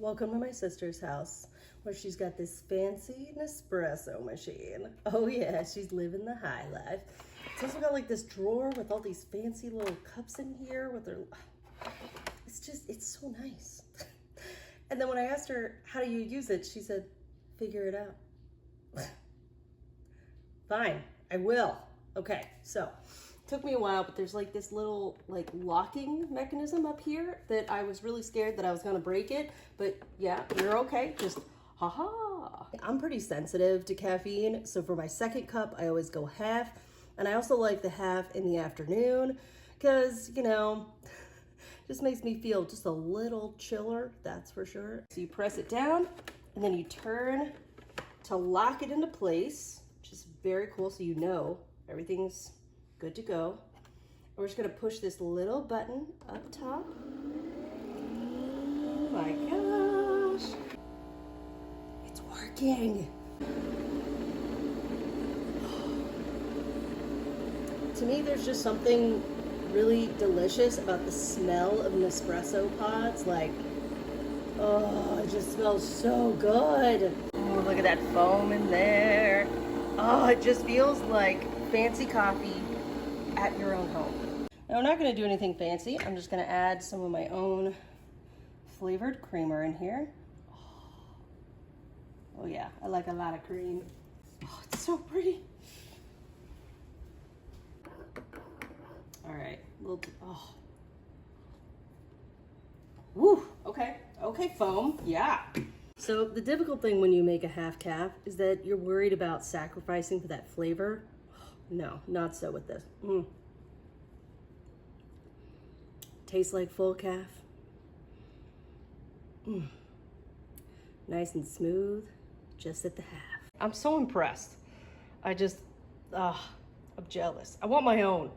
Welcome to my sister's house where she's got this fancy Nespresso machine. Oh yeah, she's living the high life. It's also got like this drawer with all these fancy little cups in here with her. It's so nice. And then when I asked her, how do you use it? She said, figure it out. Fine, I will. Okay, so took me a while, but there's like this little like locking mechanism up here that I was really scared that I was gonna break it, but yeah, you're okay, just haha. I'm pretty sensitive to caffeine, so for my second cup, I always go half, and I also like the half in the afternoon, because, you know, just makes me feel just a little chiller, that's for sure. So you press it down, and then you turn to lock it into place, which is very cool, so you know everything's good to go. And we're just gonna push this little button up top. Oh my gosh. It's working. To me, there's just something really delicious about the smell of Nespresso pods. Like, oh, it just smells so good. Oh, look at that foam in there. Oh, it just feels like fancy coffee at your own home. Now, I'm not going to do anything fancy. I'm just going to add some of my own flavored creamer in here. Oh yeah, I like a lot of cream. Oh, it's so pretty. All right, oh. Woo, okay, foam, yeah. So the difficult thing when you make a half calf is that you're worried about sacrificing for that flavor. No, not so with this. Tastes like full calf. Nice and smooth, just at the half. I'm so impressed. I'm jealous. I want my own.